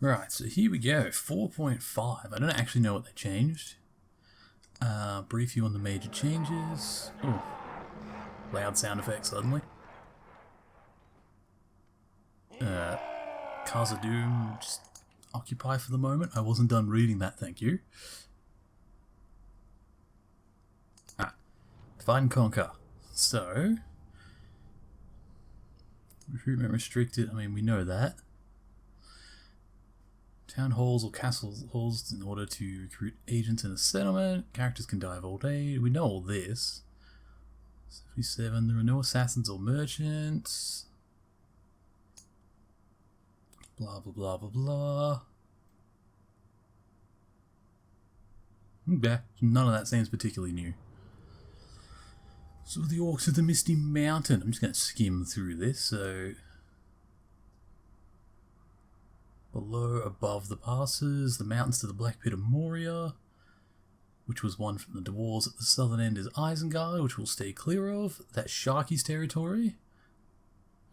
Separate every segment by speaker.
Speaker 1: Right, so here we go, 4.5. I don't actually know what they changed. Brief you on the major changes. Oh, loud sound effect suddenly. Khazad-dûm, just occupy for the moment. I wasn't done reading that, thank you. Divide and conquer. So, recruitment restricted, I mean, we know that. Town halls or castle halls in order to recruit agents in a settlement. Characters can die of old age. We know all this. 77. There are no assassins or merchants. Blah blah blah blah blah. Okay, none of that seems particularly new. So the orcs of the Misty Mountain. I'm just going to skim through this. So below, above the passes, the mountains to the Black Pit of Moria, which was one from the dwarves at the southern end, is Isengard, which we'll stay clear of. That's Sharky's territory.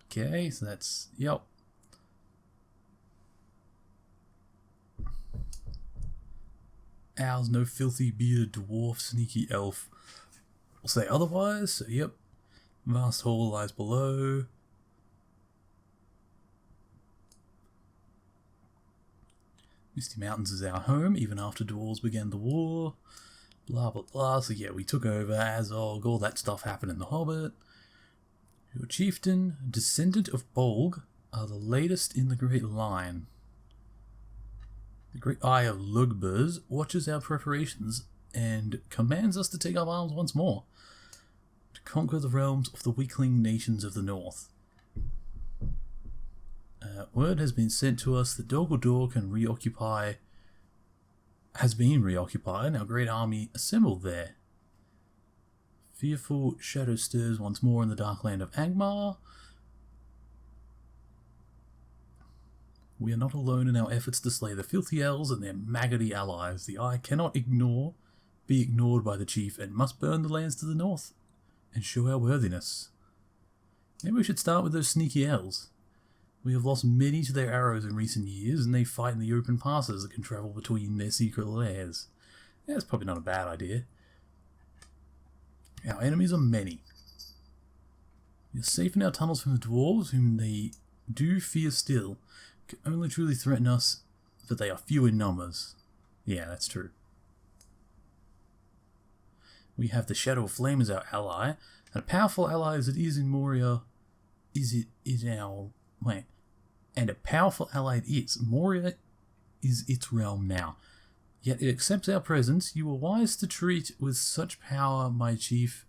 Speaker 1: Okay, so that's, yep. Owls, no filthy bearded dwarf, sneaky elf. We'll say otherwise, so yep. Vast hall lies below. Misty Mountains is our home, even after dwarves began the war. Blah blah blah, so yeah, we took over Azog, all that stuff happened in The Hobbit. Your chieftain, descendant of Bolg, are the latest in the Great Line. The Great Eye of Lugbers watches our preparations and commands us to take up arms once more, to conquer the realms of the weakling nations of the north. Word has been sent to us that Dol Guldur has been reoccupied, and our great army assembled there. Fearful shadow stirs once more in the dark land of Angmar. We are not alone in our efforts to slay the filthy elves and their maggoty allies. The eye cannot be ignored by the chief, and must burn the lands to the north and show our worthiness. Maybe we should start with those sneaky elves. We have lost many to their arrows in recent years, and they fight in the open passes that can travel between their secret lairs. Yeah, that's probably not a bad idea. Our enemies are many. We are safe in our tunnels from the dwarves, whom they do fear still, can only truly threaten us, but they are few in numbers. Yeah, that's true. We have the Shadow of Flame as our ally, and a powerful ally as it is in Moria and a powerful ally it is. Moria is its realm now. Yet it accepts our presence. You were wise to treat with such power, my chief.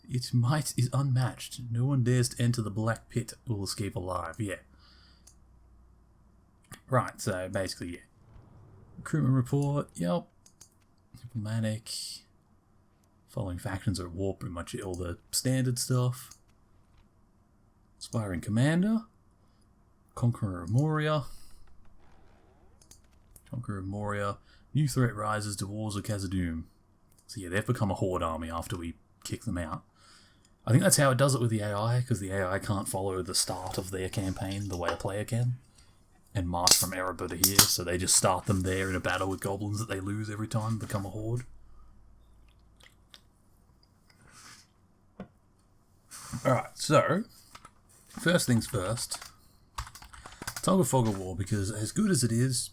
Speaker 1: Its might is unmatched. No one dares to enter the Black Pit or will escape alive. Yeah. Right, so basically, yeah. Recruitment report, yep. Diplomatic. Following factions are at war, pretty much all the standard stuff. Aspiring Commander. Conqueror of Moria. Conqueror of Moria. New threat rises, dwarves of Khazad-dûm. So yeah, they've become a horde army after we kick them out. I think that's how it does it with the AI, because the AI can't follow the start of their campaign the way a player can. And march from Erebor to here, so they just start them there in a battle with goblins that they lose every time, become a horde. Alright, so, first things first, Tug of Fog of War, because as good as it is,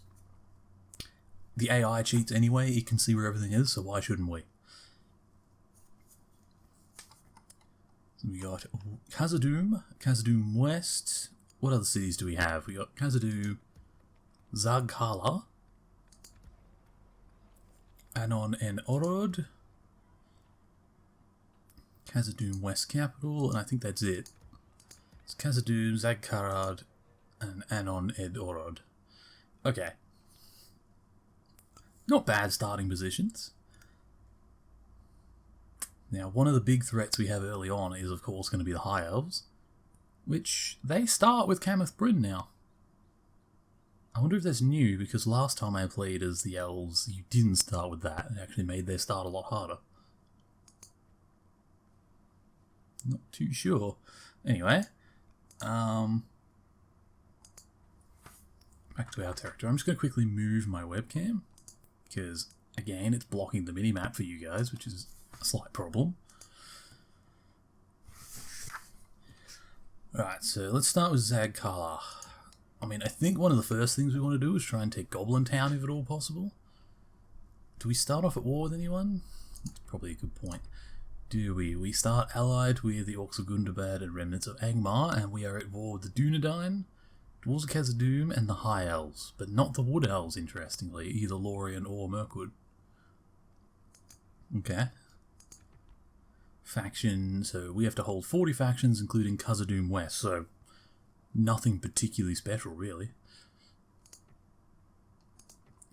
Speaker 1: the AI cheats anyway, it can see where everything is, so why shouldn't we? So we got Khazad-dûm, Khazad-dûm West. What other cities do we have? We got Khazad-dûm, Zagkala, Anon and Orod, Khazad-dûm West Capital, and I think that's it. It's Khazad-dûm, Zagkarad, and Anon and Orod. Okay. Not bad starting positions. Now, one of the big threats we have early on is, of course, going to be the High Elves, which they start with Cameth Bryn now. I wonder if that's new, because last time I played as the Elves, you didn't start with that. It actually made their start a lot harder. Not too sure. Anyway, Back to our territory. I'm just going to quickly move my webcam, because, again, it's blocking the minimap for you guys, which is a slight problem. Alright, so let's start with Zagkala. I mean, I think one of the first things we want to do is try and take Goblin Town if at all possible. Do we start off at war with anyone? That's probably a good point. Do we? We start allied with the Orcs of Gundabad and remnants of Angmar, and we are at war with the Dunedain, Dwarves of Khazad-dûm, and the High Elves, but not the Wood Elves, interestingly, either Lorien or Mirkwood. Okay. Faction, so we have to hold 40 factions, including Khazad-dûm West, so nothing particularly special, really.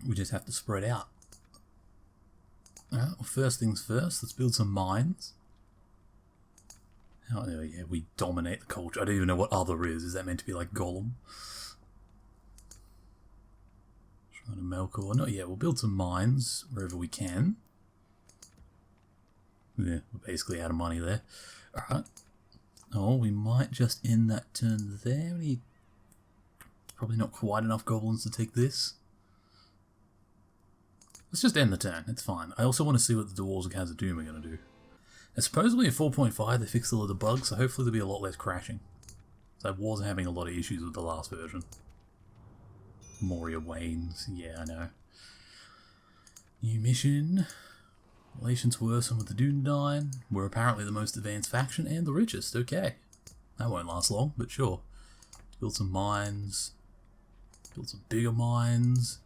Speaker 1: We just have to spread out. Alright, well, first things first, let's build some mines. Oh, yeah, we dominate the culture. I don't even know what other is. Is that meant to be like Gollum? Shrine of Melkor. Not yet. We'll build some mines wherever we can. Yeah, we're basically out of money there. Alright. Oh, we might just end that turn there. We need probably not quite enough goblins to take this. Let's just end the turn. It's fine. I also want to see what the Dwarves of Khazad-dûm are going to do. And supposedly at 4.5 they fixed a lot of the bugs, so hopefully there'll be a lot less crashing. So I wasn't having a lot of issues with the last version. Moria wanes. Yeah, I know. New mission. Relations worsen with the Dunedain. We're apparently the most advanced faction and the richest. Okay. That won't last long, but sure. Build some mines. Build some bigger mines.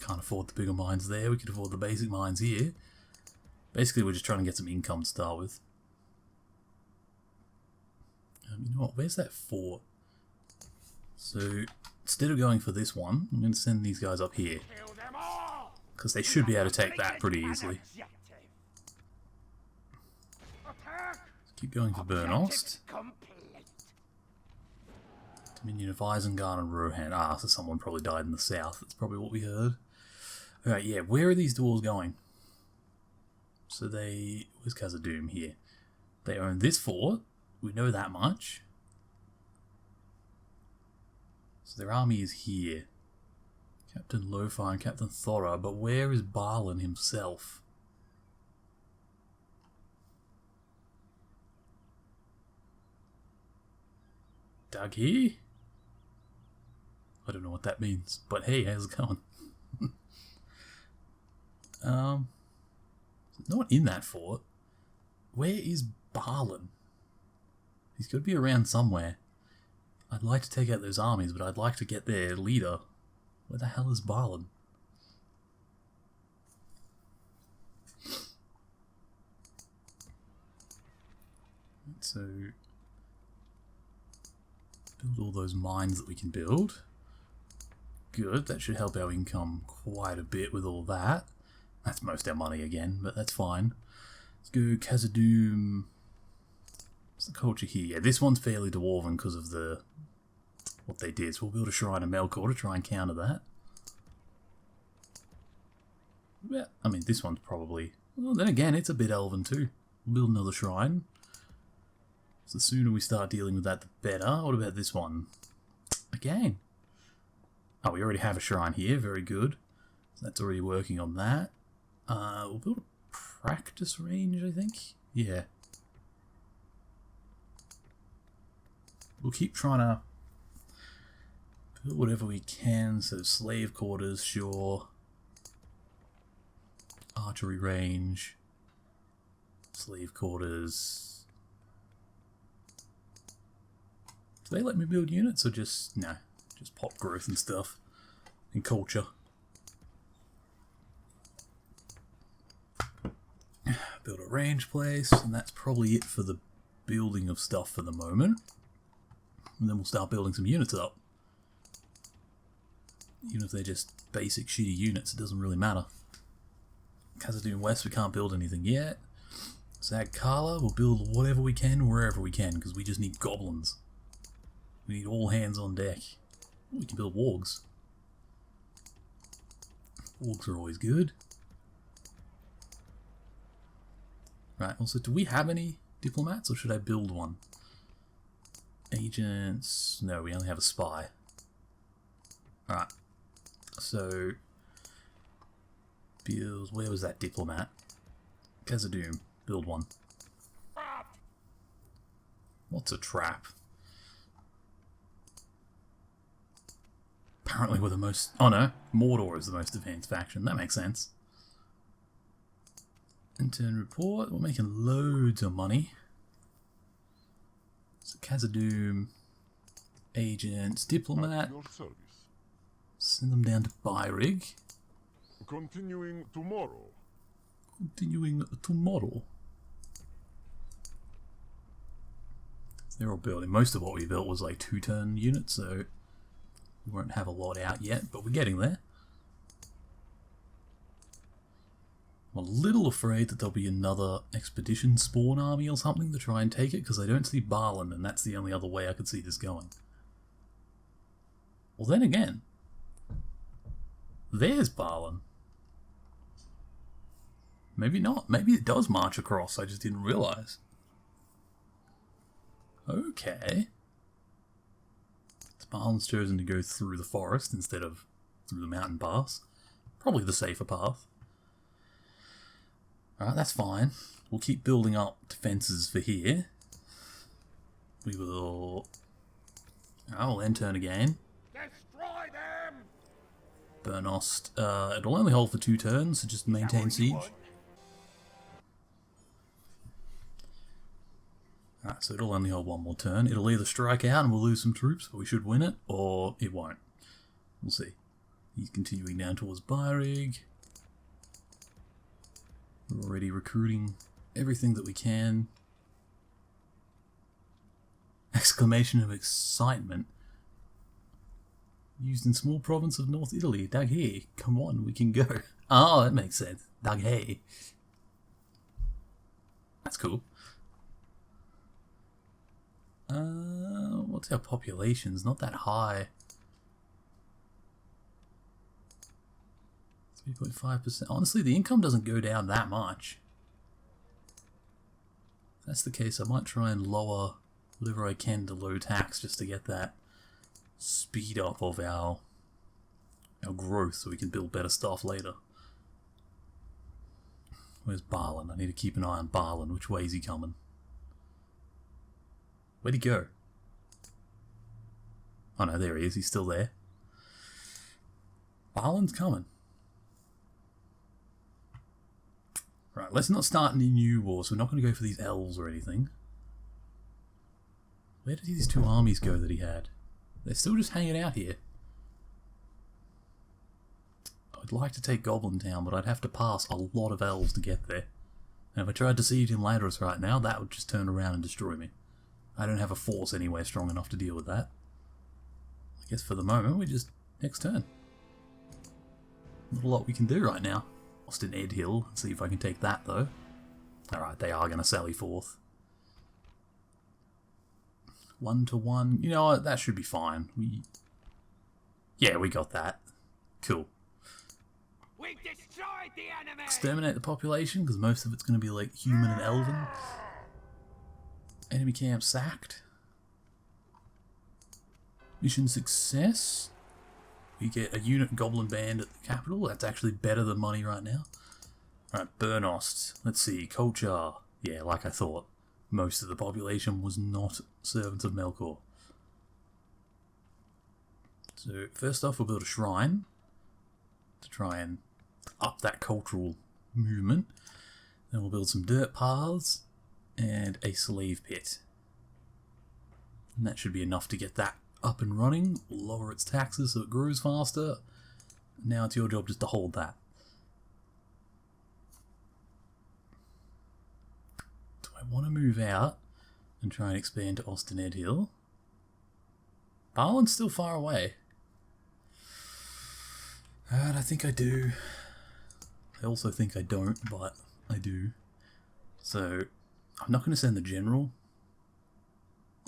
Speaker 1: Can't afford the bigger mines there. We could afford the basic mines here. Basically, we're just trying to get some income to start with. You know what? Where's that fort? So, instead of going for this one, I'm going to send these guys up here. Because they should be able to take that pretty easily. Let's keep going for Burnost. Dominion of Isengard and Rohan. Ah, so someone probably died in the south. That's probably what we heard. Alright, yeah, where are these dwarves going? So they... Where's Khazad-dûm? Here. They own this fort. We know that much. So their army is here. Captain Lofar and Captain Thora, but where is Balin himself? Doug here? I don't know what that means, but hey, how's it going? No one in that fort. Where is Balin? He's got to be around somewhere. I'd like to take out those armies, but I'd like to get their leader. Where the hell is Balin? So, build all those mines that we can build. Good, that should help our income quite a bit with all that. That's most our money again, but that's fine. Let's go Khazad-dûm. What's the culture here? Yeah, this one's fairly dwarven because of the what they did. So we'll build a Shrine of Melkor to try and counter that. Yeah, I mean, this one's probably... Well, then again, it's a bit elven too. We'll build another shrine. So the sooner we start dealing with that, the better. What about this one? Again. Oh, we already have a shrine here. Very good. So that's already working on that. We'll build a practice range, I think. Yeah. We'll keep trying to build whatever we can. So slave quarters, sure. Archery range. Slave quarters. Do they let me build units or just... No. Just pop growth and stuff. And culture. Build a range place, and that's probably it for the building of stuff for the moment. And then we'll start building some units up. Even if they're just basic shitty units, it doesn't really matter. Khazad-dûm West, we can't build anything yet. Zagkala, we'll build whatever we can, wherever we can, because we just need goblins. We need all hands on deck. We can build wargs. Wargs are always good. Right, also, do we have any diplomats, or should I build one? Agents... No, we only have a spy. Alright. So, build... Where was that diplomat? Khazad-dûm. Build one. What's a trap? Apparently we're the most... Oh no, Mordor is the most advanced faction. That makes sense. Intern report. We're making loads of money. So Khazad-dûm, agents, diplomat. Send them down to Byrig.
Speaker 2: Continuing tomorrow.
Speaker 1: Continuing tomorrow. They're all building. Most of what we built was like 2-turn units, so we won't have a lot out yet, but we're getting there. I'm a little afraid that there'll be another expedition spawn army or something to try and take it, because I don't see Barlin, and that's the only other way I could see this going. Well, then again, there's Barlin. Maybe not. Maybe it does march across, I just didn't realise. Okay. Barlin's chosen to go through the forest instead of through the mountain pass. Probably the safer path. Alright, that's fine. We'll keep building up defences for here. We will... we'll end turn again.
Speaker 2: Destroy them!
Speaker 1: Burnost. It'll only hold for 2 turns, so just maintain siege. Alright, so it'll only hold 1 more turn. It'll either strike out and we'll lose some troops, but we should win it, or it won't. We'll see. He's continuing down towards Byrig. We're already recruiting everything that we can. Exclamation of excitement. Used in small province of North Italy. Dag here. Come on, we can go. Oh, that makes sense. Dag hey. That's cool. What's our population? It's not that high. 3.5%. Honestly, the income doesn't go down that much. If that's the case, I might try and lower whatever I can to low tax just to get that speed up of our growth so we can build better stuff later. Where's Barlin? I need to keep an eye on Barlin. Which way is he coming? Where'd he go? Oh no, there he is. He's still there. Barlin's coming. Right, let's not start any new wars. We're not going to go for these elves or anything. Where did these 2 armies go that he had? They're still just hanging out here. I'd like to take Goblin Town, but I'd have to pass a lot of elves to get there. And if I tried to siege in Ladros right now, that would just turn around and destroy me. I don't have a force anywhere strong enough to deal with that. I guess for the moment, we just... next turn. Not a lot we can do right now. Austin Edhill. Let's see if I can take that, though. Alright, they are going to sally forth. 1-to-1. You know what? That should be fine. Yeah, we got that. Cool.
Speaker 3: We've destroyed the enemy!
Speaker 1: Exterminate the population, because most of it's going to be like human and elven. Enemy camp sacked. Mission success. We get a unit goblin band at the capital. That's actually better than money right now. Alright, Burnost. Let's see. Culture. Yeah, like I thought. Most of the population was not servants of Melkor. So, first off, we'll build a shrine to try and up that cultural movement. Then we'll build some dirt paths and a slave pit. And that should be enough to get that up and running. We'll lower its taxes so it grows faster. Now it's your job just to hold that. Do I want to move out and try and expand to Austin Edhill? Barlin's still far away. And I think I do. I also think I don't, but I do. So, I'm not going to send the general.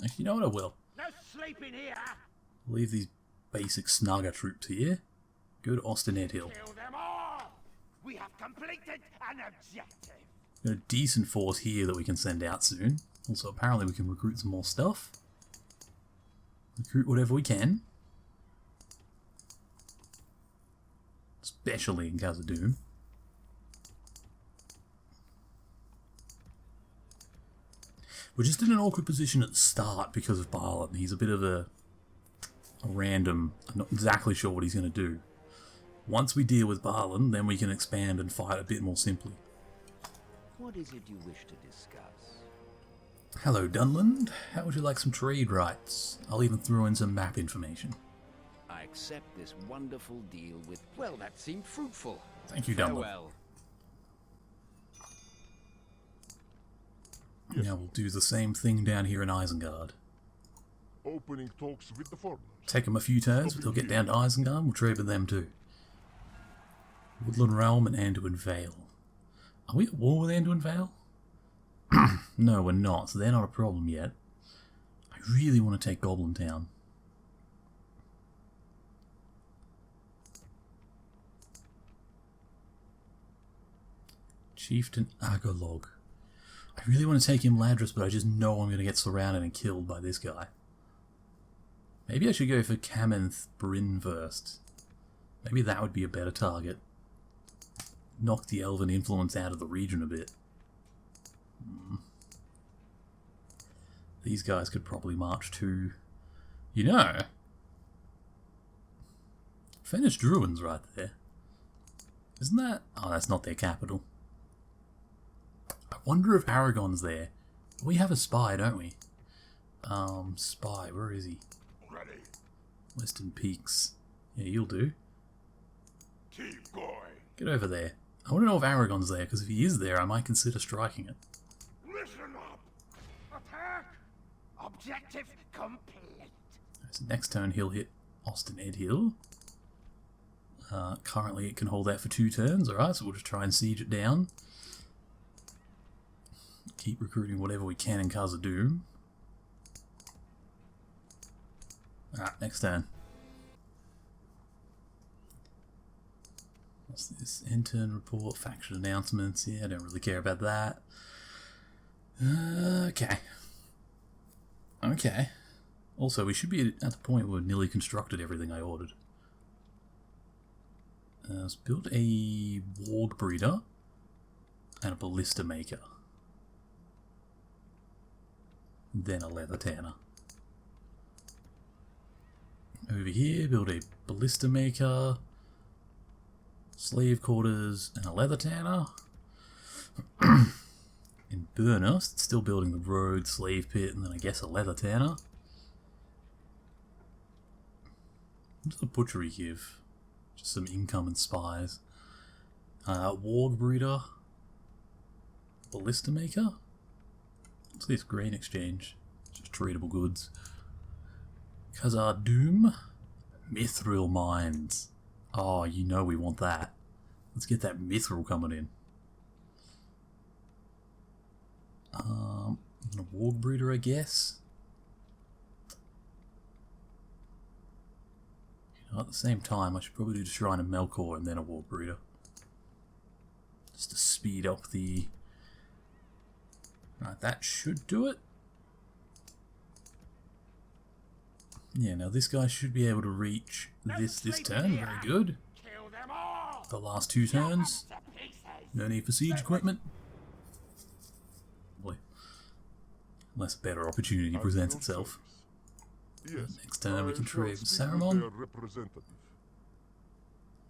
Speaker 1: Actually, you know what, I will.
Speaker 3: No sleeping here!
Speaker 1: Leave these basic snugger troops here. Go to Austin Edhill.
Speaker 3: Kill them all! We have completed an objective!
Speaker 1: Got a decent force here that we can send out soon. Also, apparently we can recruit some more stuff. Recruit whatever we can. especially in Khazad-dûm. We're just in an awkward position at the start because of Barlin. He's a bit of a random. I'm not exactly sure what he's going to do. Once we deal with Barlin, then we can expand and fight a bit more simply.
Speaker 3: What is it you wish to discuss?
Speaker 1: Hello, Dunland. How would you like some trade rights? I'll even throw in some map information.
Speaker 3: I accept this wonderful deal with... Well, that seemed fruitful.
Speaker 1: Thank you, Dunland.
Speaker 3: Farewell.
Speaker 1: Now we'll do the same thing down here in Isengard.
Speaker 2: Opening talks with the foreigners.
Speaker 1: Take them a few turns, but they'll get down to Isengard, we'll trade with them too. Woodland Realm and Anduin Vale. Are we at war with Anduin Vale? No, we're not, so they're not a problem yet. I really want to take Goblin Town. Chieftain Agolog. I really want to take him Ladris, but I just know I'm going to get surrounded and killed by this guy. Maybe I should go for Kamenth Bryn first. Maybe that would be a better target. Knock the elven influence out of the region a bit. These guys could probably march to... You know... Fenish Druin's right there. Isn't that... Oh, that's not their capital. I wonder if Aragon's there. We have a spy, don't we? Spy, where is he?
Speaker 2: Ready.
Speaker 1: Western Peaks. Yeah, you'll do.
Speaker 2: Keep going.
Speaker 1: Get over there. I want to know if Aragon's there, because if he is there, I might consider striking it.
Speaker 2: Listen up.
Speaker 3: Attack! Objective complete.
Speaker 1: So next turn he'll hit Austin Edhill. Currently it can hold that for 2 turns, alright, so we'll just try and siege it down. Keep recruiting whatever we can in Khazad-dûm. Alright, next turn. What's this? Intern report, faction announcements. Yeah, I don't really care about that. Okay. Okay. Also, we should be at the point where we've nearly constructed everything I ordered. Let's build a warg breeder and a ballista maker. Then a leather tanner. Over here, build a ballista maker, slave quarters, and a leather tanner. In Burnust, still building the road, slave pit, and then I guess a leather tanner. What does the butchery give? Just some income and spies. Warg breeder, ballista maker. What's this? Grain exchange. Just tradable goods. Khazad-dûm. Mithril mines. Oh, you know we want that. Let's get that mithril coming in. A warg breeder, I guess. You know, at the same time, I should probably do the Shrine of Melkor and then a warg breeder. Just to speed up the... Right, that should do it. Yeah, now this guy should be able to reach this turn. Very good.
Speaker 3: Kill them all.
Speaker 1: The last 2 turns. No need for siege equipment. Boy. Unless a better opportunity presents itself.
Speaker 2: Yes.
Speaker 1: Next turn we can
Speaker 2: I shall
Speaker 1: trade with
Speaker 2: speak
Speaker 1: Saruman.
Speaker 2: their representative.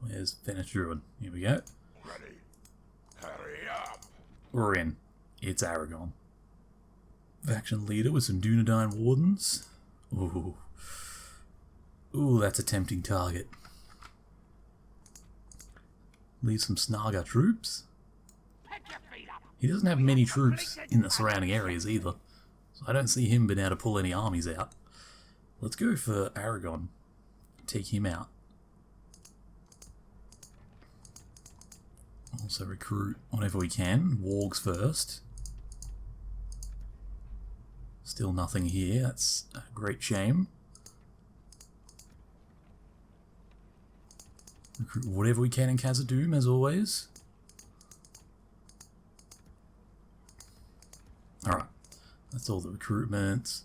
Speaker 1: Where's Fenish Druid? Here we go.
Speaker 2: Ready. Hurry up.
Speaker 1: We're in. It's Aragon. Faction leader with some Dunedain wardens. Ooh. Ooh, that's a tempting target. Leave some Snaga troops. He doesn't have many troops in the surrounding areas either, so I don't see him being able to pull any armies out. Let's go for Aragon. Take him out. Also recruit whatever we can. Wargs first. Still nothing here. That's a great shame. Recruit whatever we can in Khazad-dûm, as always. Alright. That's all the recruitments.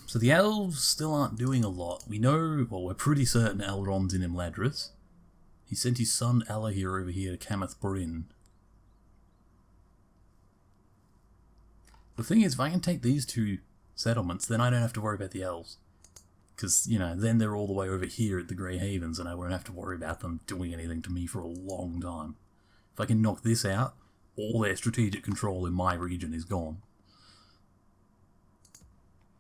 Speaker 1: So the elves still aren't doing a lot. We know, well, we're pretty certain Elrond's in Imladris. He sent his son Alahir over here to Kamath Bryn. The thing is, if I can take these two settlements, then I don't have to worry about the elves. Because, you know, then they're all the way over here at the Grey Havens, and I won't have to worry about them doing anything to me for a long time. If I can knock this out, all their strategic control in my region is gone.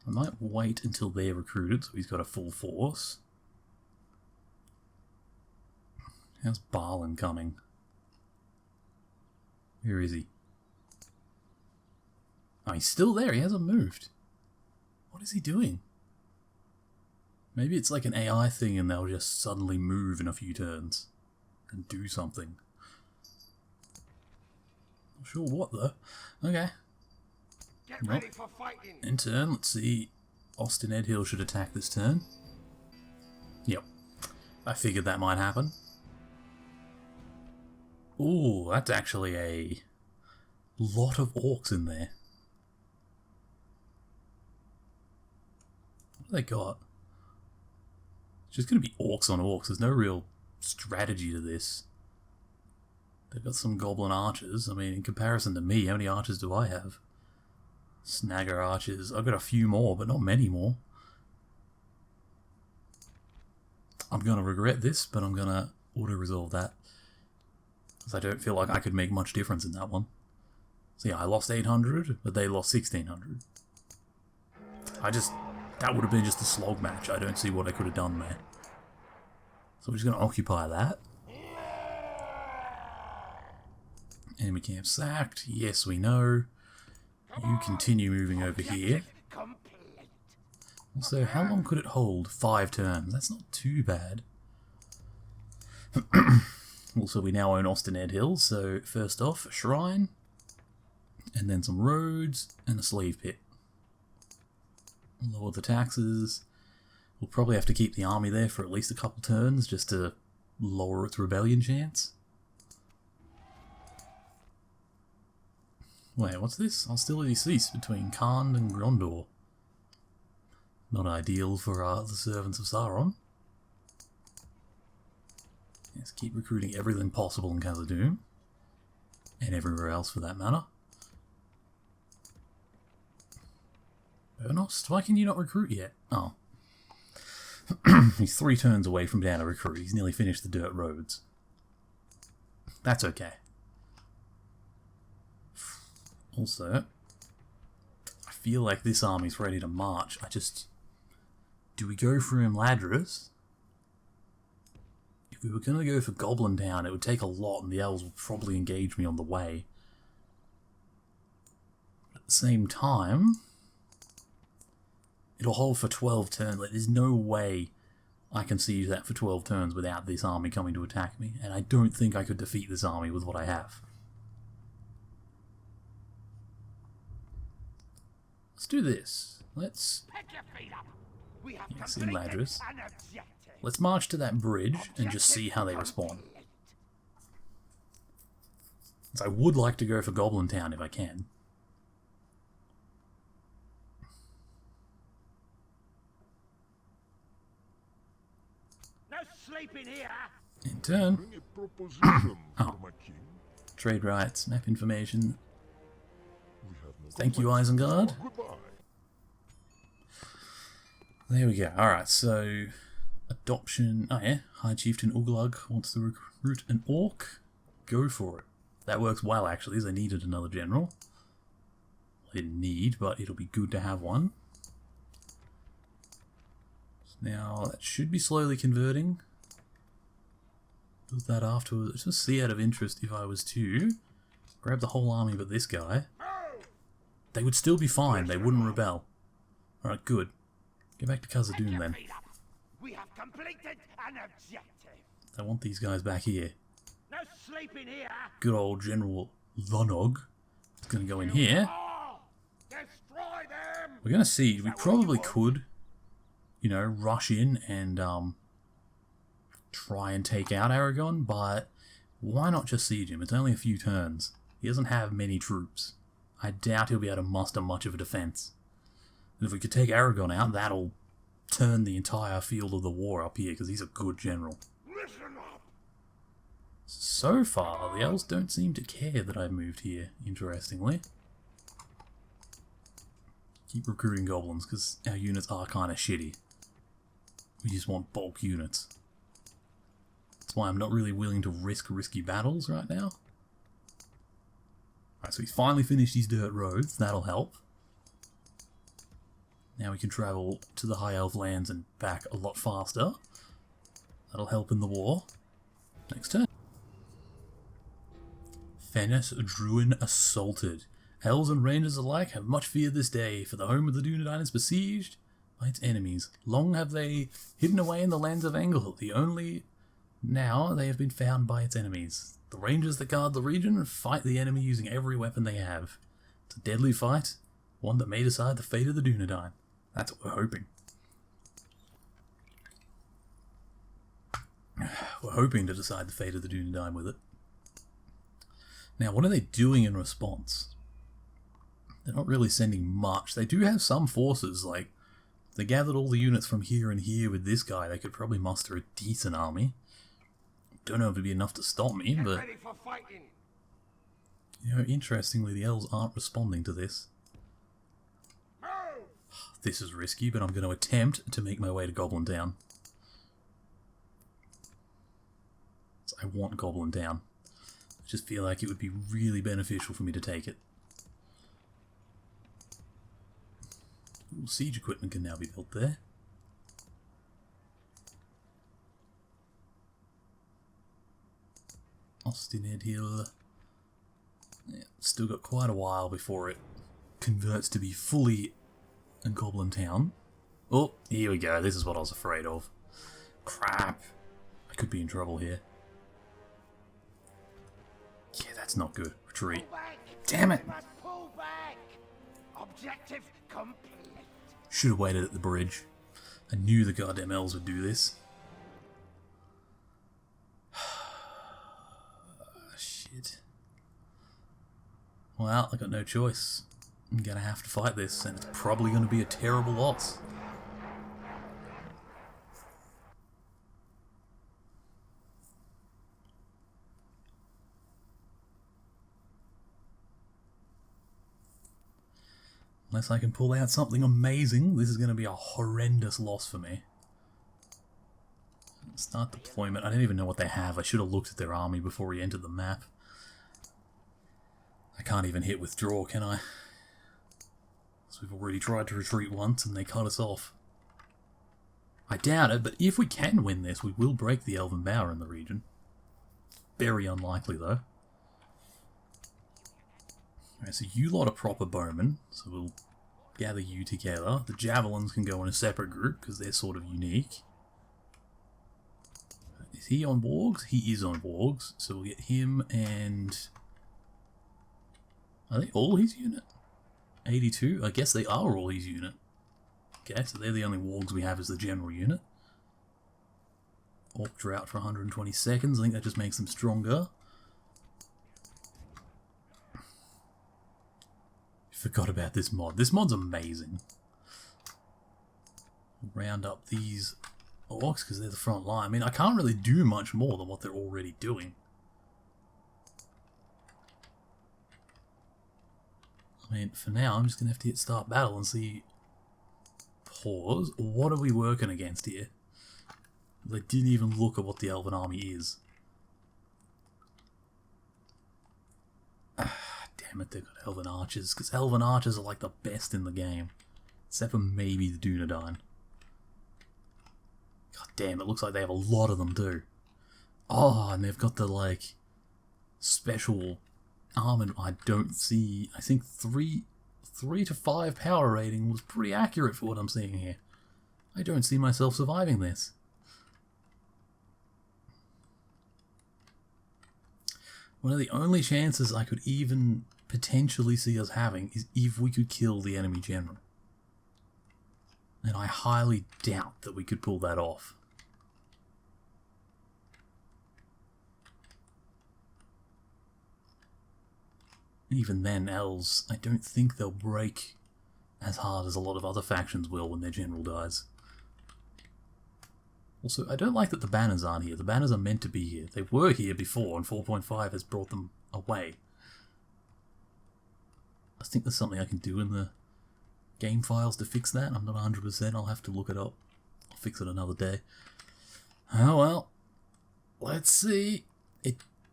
Speaker 1: I might wait until they're recruited, so he's got a full force. How's Balin coming? Where is he? Oh, he's still there. He hasn't moved. What is he doing? Maybe it's like an AI thing and they'll just suddenly move in a few turns and do something. Not sure what though. Okay.
Speaker 2: Get ready for fighting.
Speaker 1: In turn, let's see. Austin Edhill should attack this turn. Yep. I figured that might happen. Ooh, that's actually a lot of orcs in there. What have they got? It's just going to be orcs on orcs. There's no real strategy to this. They've got some goblin archers. I mean, in comparison to me, how many archers do I have? Snagger archers. I've got a few more, but not many more. I'm going to regret this, but I'm going to auto-resolve that. Because I don't feel like I could make much difference in that one. So yeah, I lost 800, but they lost 1600. That would have been just a slog match. I don't see what I could have done there. So we're just going to occupy that. Enemy camp sacked. Yes, we know. You continue moving over here. Also, how long could it hold? 5 turns. That's not too bad. Also, we now own Austin Edhill, so first off, a shrine, and then some roads, and a slave pit. Lower the taxes. We'll probably have to keep the army there for at least a couple turns, just to lower its rebellion chance. Wait, what's this? Hostility ceased between Khand and Grondor. Not ideal for the servants of Sauron. Let's keep recruiting everything possible in Khazad-dûm. And everywhere else for that matter. Bernost, why can you not recruit yet? Oh. He's 3 turns away from being able to recruit. He's nearly finished the dirt roads. That's okay. Also, I feel like this army's ready to march. Do we go for Imladris? If we were going to go for Goblin Town, it would take a lot and the elves would probably engage me on the way. But at the same time, it'll hold for 12 turns. Like, there's no way I can siege that for 12 turns without this army coming to attack me. And I don't think I could defeat this army with what I have. Let's do this. Let's... Yes, Imladris. Let's march to that bridge and just see how they respond. So I would like to go for Goblin Town if I can.
Speaker 3: No sleeping here.
Speaker 1: In turn.
Speaker 2: Bring a proposition for my king.
Speaker 1: Trade rights, map information.
Speaker 2: We have no
Speaker 1: Thank you,
Speaker 2: complaints.
Speaker 1: Isengard.
Speaker 2: Goodbye.
Speaker 1: There we go. Alright, so... Adoption... Oh yeah, High Chieftain Uglug wants to recruit an orc. Go for it. That works well, actually, as I needed another general. I didn't need, but it'll be good to have one. Now, that should be slowly converting. Do that afterwards. Just see out of interest if I was to grab the whole army but this guy. They would still be fine. They wouldn't rebel. Alright, good. Get back to Khazad-dûm then.
Speaker 3: We have completed an objective.
Speaker 1: I want these guys back here.
Speaker 3: No sleeping here.
Speaker 1: Good old General Lonog is going to go in here.
Speaker 3: Destroy them.
Speaker 1: We're going to siege. We probably could, you know, rush in and try and take out Aragon, but why not just siege him? It's only a few turns. He doesn't have many troops. I doubt he'll be able to muster much of a defense. And if we could take Aragon out, that'll turn the entire field of the war up here, because he's a good general.
Speaker 2: Listen up.
Speaker 1: So far, the elves don't seem to care that I've moved here, interestingly. Keep recruiting goblins, because our units are kind of shitty. We just want bulk units. That's why I'm not really willing to risk risky battles right now. Alright, so he's finally finished these dirt roads, that'll help. Now we can travel to the High Elf lands and back a lot faster. That'll help in the war. Next turn. Fennis Druin assaulted. Elves and rangers alike have much fear this day, for the home of the Dunedain is besieged by its enemies. Long have they hidden away in the lands of Engel, now they have been found by its enemies. The rangers that guard the region fight the enemy using every weapon they have. It's a deadly fight, one that may decide the fate of the Dunedain. That's what we're hoping. We're hoping to decide the fate of the Dunedain with it. Now, what are they doing in response? They're not really sending much. They do have some forces, like, if they gathered all the units from here and here with this guy, they could probably muster a decent army. Don't know if it'd be enough to stop me, but...
Speaker 2: Ready for fighting.
Speaker 1: You know, interestingly, the elves aren't responding to this.
Speaker 2: Move.
Speaker 1: This is risky, but I'm going to attempt to make my way to Goblin Town. So I want Goblin Town. I just feel like it would be really beneficial for me to take it. Ooh, siege equipment can now be built there. Austin Hill. Yeah, still got quite a while before it converts to be fully a Goblin Town. Oh, here we go. This is what I was afraid of. Crap. I could be in trouble here. Yeah, that's not good. Retreat. Damn it!
Speaker 2: We must pull back. Objective complete.
Speaker 1: Should have waited at the bridge. I knew the goddamn elves would do this. Shit. Well, I got no choice. I'm gonna have to fight this, and it's probably gonna be a terrible loss. Unless I can pull out something amazing, this is going to be a horrendous loss for me. Start deployment. I don't even know what they have. I should have looked at their army before we entered the map. I can't even hit withdraw, can I? So we've already tried to retreat once and they cut us off. I doubt it, but if we can win this, we will break the Elven Bower in the region. Very unlikely, though. Alright, so you lot are proper bowmen, so we'll gather you together. The javelins can go in a separate group, because they're sort of unique. Is he on wargs? He is on wargs, so we'll get him and... Are they all his unit? 82? I guess they are all his unit. Okay, so they're the only wargs we have as the general unit. Orc drought for 120 seconds, I think that just makes them stronger. Forgot about this mod. This mod's amazing. Round up these orcs because they're the front line. I mean, I can't really do much more than what they're already doing. I mean, for now, I'm just going to have to hit start battle and see... Pause. What are we working against here? They didn't even look at what the Elven army is. Damn it, they've got Elven archers, because Elven archers are like the best in the game. Except for maybe the Dunedain. God damn, it looks like they have a lot of them too. Oh, and they've got the, like, special armor. I don't see... I think 3 to 5 power rating was pretty accurate for what I'm seeing here. I don't see myself surviving this. One of the only chances I could even potentially see us having is if we could kill the enemy general. And I highly doubt that we could pull that off. Even then, elves, I don't think they'll break as hard as a lot of other factions will when their general dies. Also, I don't like that the banners aren't here. The banners are meant to be here. They were here before, and 4.5 has brought them away. I think there's something I can do in the game files to fix that. I'm not 100%. I'll have to look it up. I'll fix it another day. Oh well. Let's see.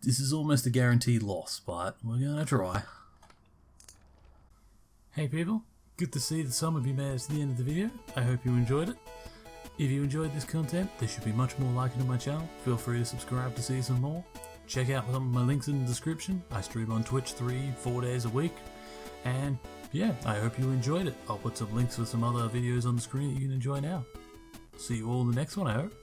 Speaker 1: This is almost a guaranteed loss, but we're gonna try. Hey people, good to see that some of you made it to the end of the video. I hope you enjoyed it. If you enjoyed this content, there should be much more like it on my channel. Feel free to subscribe to see some more. Check out some of my links in the description. I stream on Twitch 3-4 days a week. And yeah, I hope you enjoyed it. I'll put some links for some other videos on the screen that you can enjoy now. See you all in the next one, I hope.